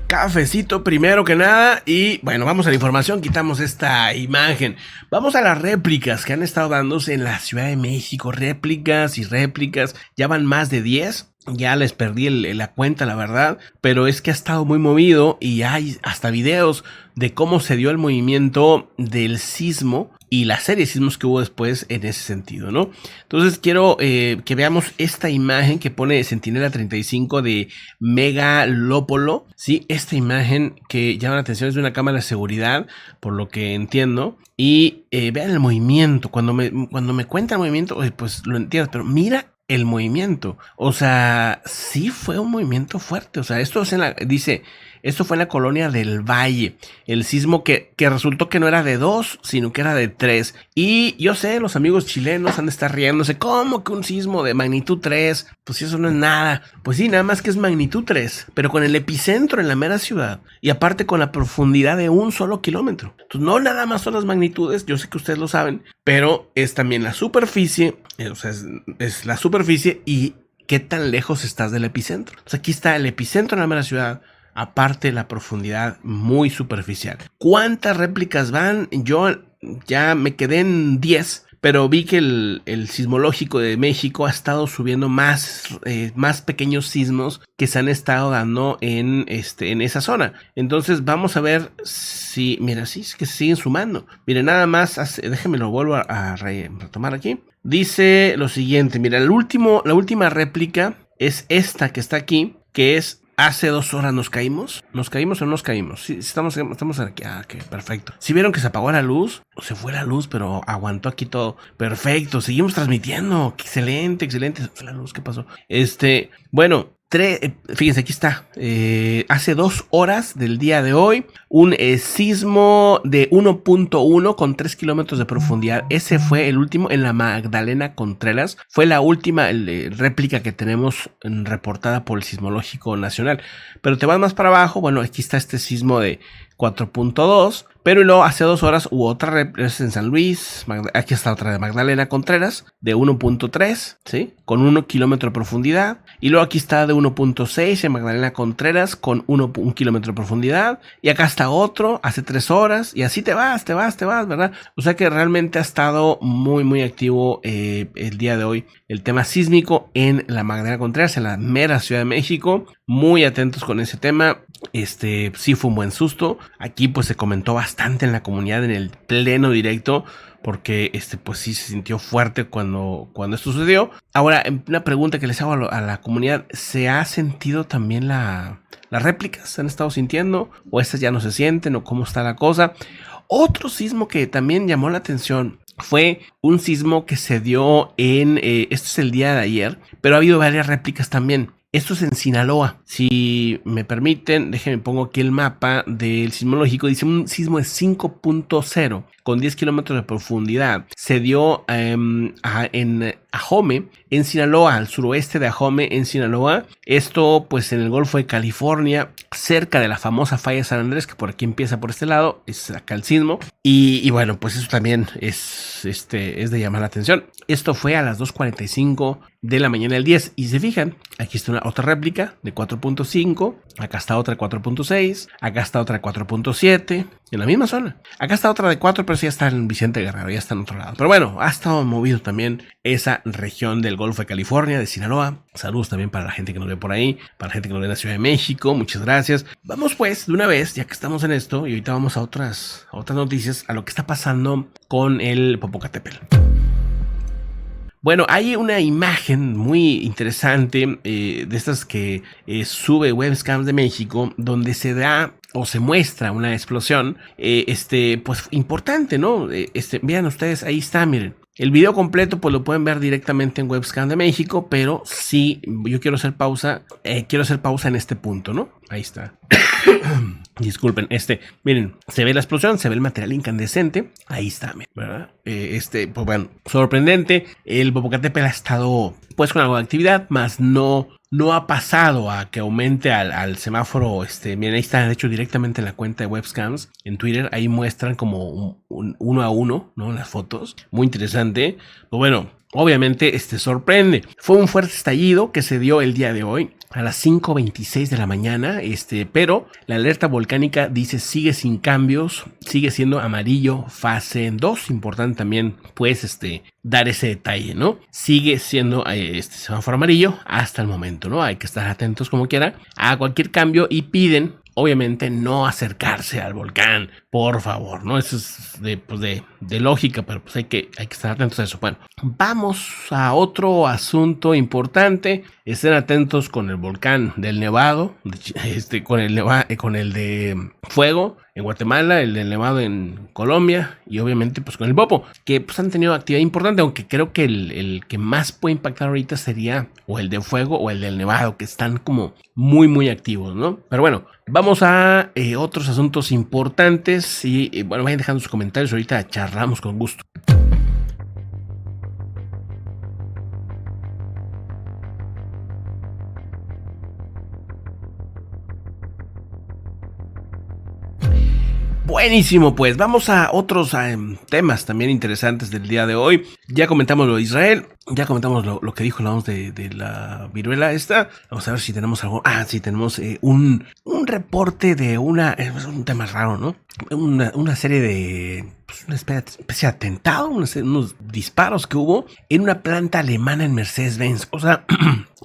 Cafecito primero que nada y bueno, vamos a la información, quitamos esta imagen. Vamos a las réplicas que han estado dándose en la Ciudad de México, réplicas y réplicas, ya van más de 10. Ya les perdí la cuenta, la verdad, pero es que ha estado muy movido y hay hasta videos de cómo se dio el movimiento del sismo y la serie de sismos que hubo después en ese sentido, ¿no? Entonces quiero que veamos esta imagen que pone Centinela 35 de Megalópolo, ¿sí? Esta imagen que llama la atención es de una cámara de seguridad, por lo que entiendo, y vean el movimiento, cuando me cuenta el movimiento, pues lo entiendo, pero mira el movimiento, o sea, sí fue un movimiento fuerte, o sea, esto es dice, esto fue en la colonia del Valle, el sismo que resultó que no era de 2, sino que era de 3, y yo sé, los amigos chilenos han de estar riéndose, ¿cómo que un sismo de magnitud 3? Pues eso no es nada, pues sí, nada más que es magnitud 3, pero con el epicentro en la mera ciudad, y aparte con la profundidad de 1 solo kilómetro, entonces no nada más son las magnitudes, yo sé que ustedes lo saben, pero es también la superficie, o sea, es la superficie y qué tan lejos estás del epicentro. Entonces aquí está el epicentro en la mera ciudad, aparte la profundidad muy superficial. ¿Cuántas réplicas van? Yo ya me quedé en 10. Pero vi que el sismológico de México ha estado subiendo más pequeños sismos que se han estado dando en esa zona. Entonces vamos a ver si, mira, sí, es que se siguen sumando. Mire, nada más, déjenme lo vuelvo a retomar aquí. Dice lo siguiente, mira, la última réplica es esta que está aquí, que es... Hace 2 horas nos caímos. ¿Nos caímos o no nos caímos? Sí, estamos aquí. Ah, ok, perfecto. Si vieron que se apagó la luz, se fue la luz, pero aguantó aquí todo. Perfecto, seguimos transmitiendo. Excelente, excelente. Se fue la luz, ¿qué pasó? Bueno, fíjense, aquí está. Hace 2 horas del día de hoy, un sismo de 1.1 con 3 kilómetros de profundidad. Ese fue el último en la Magdalena Contreras. Fue la última réplica que tenemos reportada por el Sismológico Nacional. Pero te vas más para abajo. Bueno, aquí está este sismo de 4.2. Pero luego hace 2 horas hubo otra réplica en San Luis. Aquí está otra de Magdalena Contreras de 1.3, ¿sí? Con 1 kilómetro de profundidad. Y luego aquí está de 1.6 en Magdalena Contreras con 1 kilómetro de profundidad. Y acá está otro hace 3 horas. Y así te vas, ¿verdad? O sea que realmente ha estado muy, muy activo el día de hoy el tema sísmico en la Magdalena Contreras, en la mera Ciudad de México. Muy atentos con ese tema. Sí fue un buen susto. Aquí pues se comentó bastante en la comunidad en el pleno directo, porque pues sí se sintió fuerte cuando esto sucedió. Ahora, una pregunta que les hago a la comunidad: ¿se ha sentido también las réplicas? ¿Se han estado sintiendo? ¿O estas ya no se sienten? ¿O cómo está la cosa? Otro sismo que también llamó la atención fue un sismo que se dio esto es el día de ayer, pero ha habido varias réplicas también. Esto es en Sinaloa. Si me permiten, déjenme pongo aquí el mapa del sismológico. Dice un sismo de 5.0 con 10 kilómetros de profundidad. Se dio en Ahome, en Sinaloa, al suroeste de Ahome, en Sinaloa. Esto pues en el Golfo de California, cerca de la famosa falla de San Andrés, que por aquí empieza por este lado, es acá el sismo. Y bueno, pues eso también es de llamar la atención. Esto fue a las 2:45 de la mañana del 10. Y se fijan, aquí está otra réplica de 4.5. Acá está otra de 4.6. Acá está otra de 4.7. En la misma zona. Acá está otra de 4, pero sí ya está en Vicente Guerrero, ya está en otro lado. Pero bueno, ha estado movido también esa región del Golfo de California, de Sinaloa. Saludos también para la gente que nos ve por ahí, para la gente que nos ve en la Ciudad de México. Muchas gracias. Vamos pues de una vez, ya que estamos en esto, y ahorita vamos a otras noticias, a lo que está pasando con el Popocatépetl. Bueno, hay una imagen muy interesante de estas que sube Webcams de México, donde se da o se muestra una explosión, pues importante, ¿no? Vean ustedes, ahí está, miren. El video completo pues lo pueden ver directamente en Webcam de México, pero sí, yo quiero hacer pausa en este punto, ¿no? Ahí está. Disculpen, miren, se ve la explosión, se ve el material incandescente, ahí está, ¿verdad? Pues bueno, sorprendente, el Popocatépetl ha estado pues con algo de actividad, más no ha pasado a que aumente al semáforo. Miren, ahí está, de hecho, directamente en la cuenta de Webcams en Twitter, ahí muestran como un 1 a 1, ¿no? Las fotos, muy interesante. Pues bueno, obviamente sorprende. Fue un fuerte estallido que se dio el día de hoy a las 5:26 de la mañana, pero la alerta volcánica dice sigue sin cambios, sigue siendo amarillo fase 2. Importante también pues dar ese detalle, ¿no? Sigue siendo semáforo amarillo hasta el momento, ¿no? Hay que estar atentos como quiera a cualquier cambio y piden obviamente no acercarse al volcán, por favor, ¿no? Eso es de lógica, pero pues hay que estar atentos a eso. Bueno, vamos a otro asunto importante. Estén atentos con el volcán del Nevado, con el de Fuego en Guatemala, el del Nevado en Colombia y obviamente pues con el Popo, que pues han tenido actividad importante, aunque creo que el que más puede impactar ahorita sería o el de Fuego o el del Nevado, que están como muy muy activos, ¿no? Pero bueno, vamos a otros asuntos importantes y bueno, vayan dejando sus comentarios, ahorita charlamos con gusto. Buenísimo, pues vamos a otros temas también interesantes del día de hoy. Ya comentamos lo de Israel, ya comentamos lo que dijo la de la viruela esta. Vamos a ver si tenemos algo. Sí, tenemos un reporte de es un tema raro, ¿no? Una serie de una especie de atentado, unos disparos que hubo en una planta alemana en Mercedes-Benz. O sea,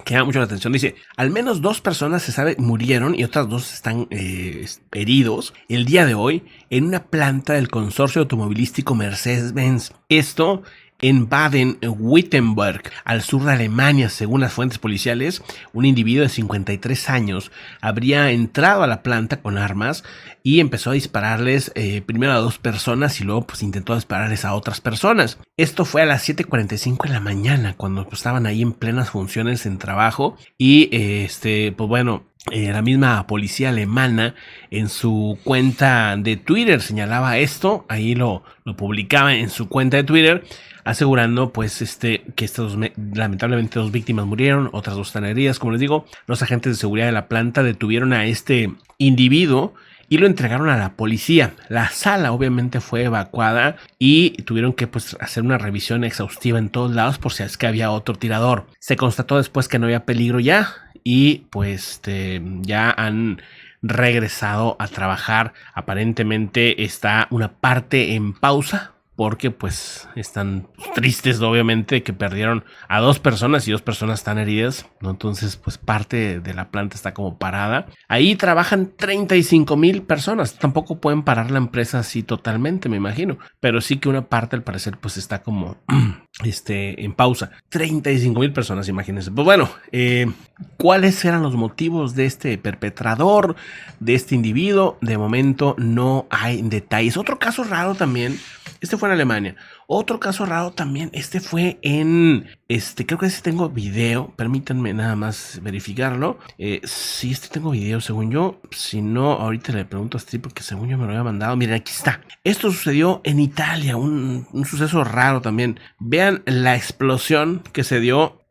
que llama mucho la atención. Dice, al menos 2 personas se sabe murieron y otras 2 están heridos el día de hoy en una planta del consorcio automovilístico Mercedes-Benz. Esto en Baden-Württemberg, al sur de Alemania. Según las fuentes policiales, un individuo de 53 años habría entrado a la planta con armas y empezó a dispararles primero a 2 personas y luego pues intentó dispararles a otras personas. Esto fue a las 7:45 de la mañana, cuando pues, estaban ahí en plenas funciones en trabajo y pues bueno, la misma policía alemana en su cuenta de Twitter señalaba esto, ahí lo publicaba en su cuenta de Twitter, asegurando pues que lamentablemente 2 víctimas murieron, otras 2 están heridas. Como les digo, los agentes de seguridad de la planta detuvieron a este individuo y lo entregaron a la policía. La sala obviamente fue evacuada y tuvieron que pues hacer una revisión exhaustiva en todos lados por si es que había otro tirador. Se constató después que no había peligro ya y pues ya han regresado a trabajar. Aparentemente está una parte en pausa porque pues están tristes obviamente que perdieron a 2 personas y 2 personas están heridas, ¿no? Entonces pues parte de la planta está como parada. Ahí trabajan 35,000 personas. Tampoco pueden parar la empresa así totalmente, me imagino, pero sí que una parte al parecer pues está como en pausa. 35,000 personas, imagínense. Pues bueno, ¿cuáles eran los motivos de este perpetrador, de este individuo? De momento no hay detalles. Otro caso raro también, fue en Alemania. Otro caso raro también, fue en, creo que tengo video, permítanme nada más verificarlo. Sí, tengo video según yo, si no, ahorita le pregunto a Steve porque según yo me lo había mandado. Miren, aquí está. Esto sucedió en Italia, un suceso raro también. Vean la explosión que se dio.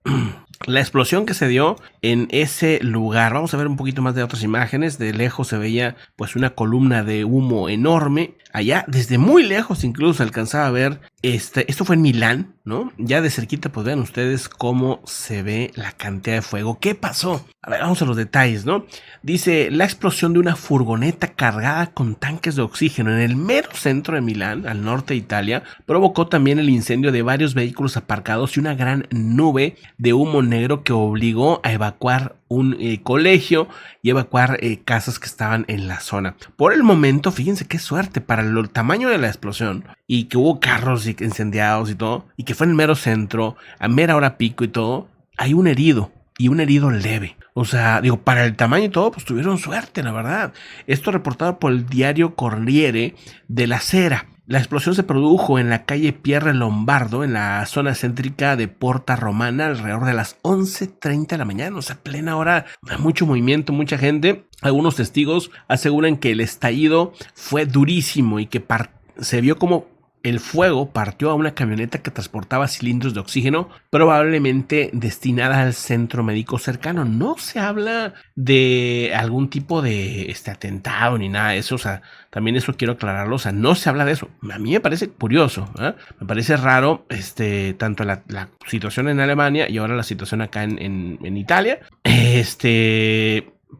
La explosión que se dio en ese lugar. Vamos a ver un poquito más de otras imágenes. De lejos se veía pues una columna de humo enorme. Allá, desde muy lejos incluso se alcanzaba a ver. Esto fue en Milán, ¿no? Ya de cerquita pues vean ustedes cómo se ve la cantidad de fuego. ¿Qué pasó? A ver, vamos a los detalles, ¿no? Dice, la explosión de una furgoneta cargada con tanques de oxígeno en el mero centro de Milán, al norte de Italia, provocó también el incendio de varios vehículos aparcados y una gran nube de humo negro que obligó a evacuar un colegio y evacuar casas que estaban en la zona. Por el momento, fíjense qué suerte para el tamaño de la explosión y que hubo carros incendiados y todo, y que fue en el mero centro, a mera hora pico y todo, hay un herido y un herido leve. O sea, digo, para el tamaño y todo, pues tuvieron suerte, la verdad. Esto reportado por el diario Corriere della Sera. La explosión se produjo en la calle Pierre Lombardo, en la zona céntrica de Porta Romana, alrededor de las 11:30 de la mañana. O sea, plena hora, mucho movimiento, mucha gente. Algunos testigos aseguran que el estallido fue durísimo y que se vio como el fuego partió a una camioneta que transportaba cilindros de oxígeno, probablemente destinada al centro médico cercano. No se habla de algún tipo de atentado ni nada de eso, o sea, también eso quiero aclararlo, o sea, no se habla de eso. A mí me parece curioso, ¿eh? Me parece raro, tanto la situación en Alemania y ahora la situación acá en Italia,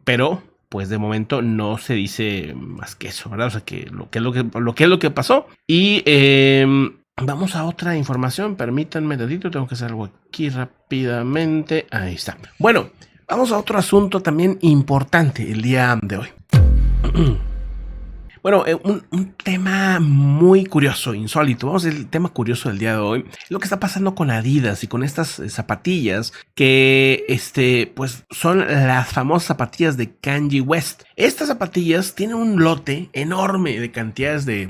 pero pues de momento no se dice más que eso, ¿verdad? O sea, que lo que es lo que pasó. Y vamos a otra información, permítanme tantito, tengo que hacer algo aquí rápidamente. Ahí está. Bueno, vamos a otro asunto también importante el día de hoy. Bueno, un tema muy curioso, insólito. Vamos al tema curioso del día de hoy. Lo que está pasando con Adidas y con estas zapatillas que, pues son las famosas zapatillas de Kanye West. Estas zapatillas tienen un lote enorme de cantidades de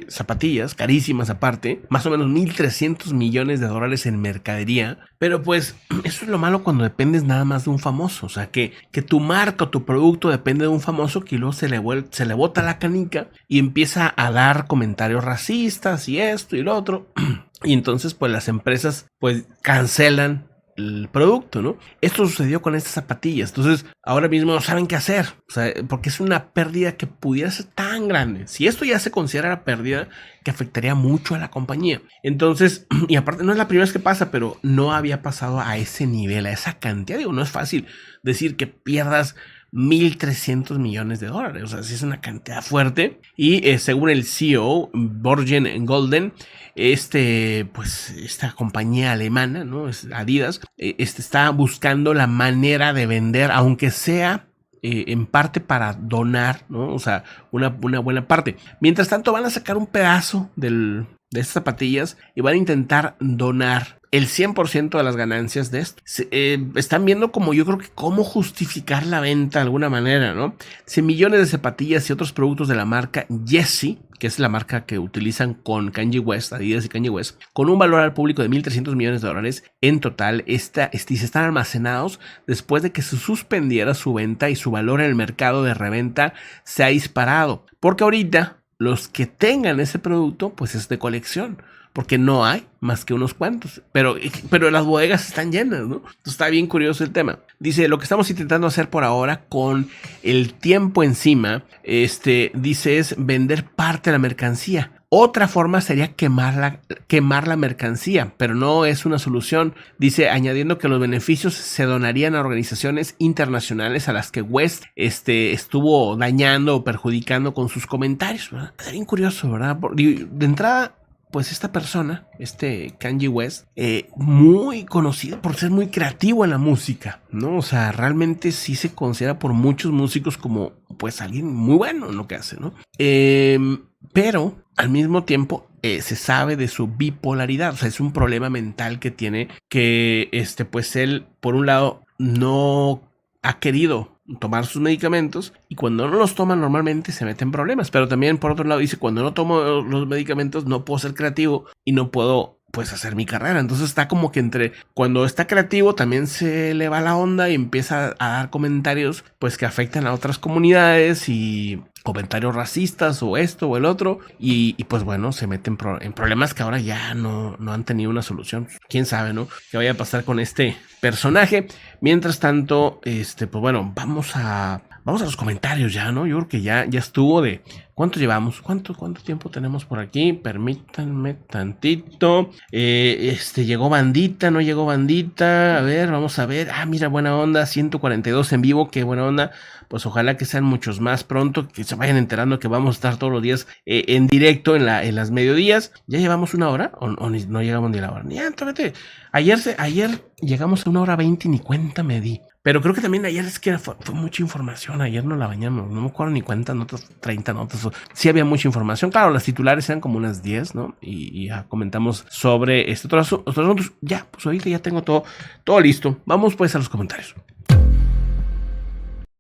zapatillas, carísimas aparte, más o menos $1,300 millones en mercadería, pero pues eso es lo malo cuando dependes nada más de un famoso, o sea que tu marca o tu producto depende de un famoso que luego se le bota la canica y empieza a dar comentarios racistas y esto y lo otro, y entonces pues las empresas pues cancelan el producto, ¿no? Esto sucedió con estas zapatillas. Entonces, ahora mismo no saben qué hacer. O sea, porque es una pérdida que pudiera ser tan grande. Si esto ya se considera pérdida, que afectaría mucho a la compañía. Entonces, y aparte, no es la primera vez que pasa, pero no había pasado a ese nivel, a esa cantidad. Digo, no es fácil decir que pierdas $1,300 millones. O sea, sí es una cantidad fuerte. Y según el CEO, Borgen Golden, pues esta compañía alemana, ¿no? Es Adidas, está buscando la manera de vender, aunque sea en parte para donar, ¿no? O sea, una buena parte. Mientras tanto, van a sacar un pedazo de estas zapatillas y van a intentar donar el 100% de las ganancias de esto. Están viendo como yo creo que cómo justificar la venta de alguna manera, ¿no? Si millones de zapatillas y otros productos de la marca Yeezy, que es la marca que utilizan con Kanye West, Adidas y Kanye West, con un valor al público de $1,300 millones en total, están almacenados después de que se suspendiera su venta y su valor en el mercado de reventa se ha disparado. Porque ahorita los que tengan ese producto, pues es de colección. Porque no hay más que unos cuantos. Pero las bodegas están llenas, ¿no? Entonces está bien curioso el tema. Dice, lo que estamos intentando hacer por ahora con el tiempo encima, dice, es vender parte de la mercancía. Otra forma sería quemar la mercancía, pero no es una solución. Dice, añadiendo que los beneficios se donarían a organizaciones internacionales a las que West estuvo dañando o perjudicando con sus comentarios, ¿verdad? Es bien curioso, ¿verdad? De entrada, pues esta persona, Kanye West, muy conocido por ser muy creativo en la música, ¿no? O sea, realmente sí se considera por muchos músicos como, pues, alguien muy bueno en lo que hace, ¿no? Pero, al mismo tiempo, se sabe de su bipolaridad, o sea, es un problema mental que tiene que, pues, él, por un lado, no ha querido tomar sus medicamentos y cuando no los toma normalmente se mete en problemas, pero también por otro lado dice, cuando no tomo los medicamentos no puedo ser creativo y no puedo pues hacer mi carrera. Entonces está como que entre cuando está creativo también se le va la onda y empieza a dar comentarios pues que afectan a otras comunidades y comentarios racistas o esto o el otro y pues bueno, se meten en problemas que ahora ya no han tenido una solución. Quién sabe, ¿no? ¿Qué vaya a pasar con este personaje? Mientras tanto, pues bueno, vamos a los comentarios ya, ¿no? Yo creo que ya estuvo de... ¿Cuánto llevamos? ¿Cuánto tiempo tenemos por aquí? Permítanme tantito. Llegó bandita, no llegó bandita. A ver, vamos a ver. Ah, mira, buena onda. 142 en vivo, qué buena onda. Pues ojalá que sean muchos más pronto, que se vayan enterando que vamos a estar todos los días en directo en las mediodías. ¿Ya llevamos una hora? ¿O no llegamos ni a la hora? Ya, tómate. Ayer llegamos a 1:20 y ni cuenta me di. Pero creo que también ayer es que fue mucha información. Ayer no la bañamos. No me acuerdo ni cuántas notas, 30 notas. Sí había mucha información. Claro, las titulares eran como unas 10, ¿no? Y ya comentamos sobre otros asuntos. Ya, pues ahorita ya tengo todo listo. Vamos pues a los comentarios.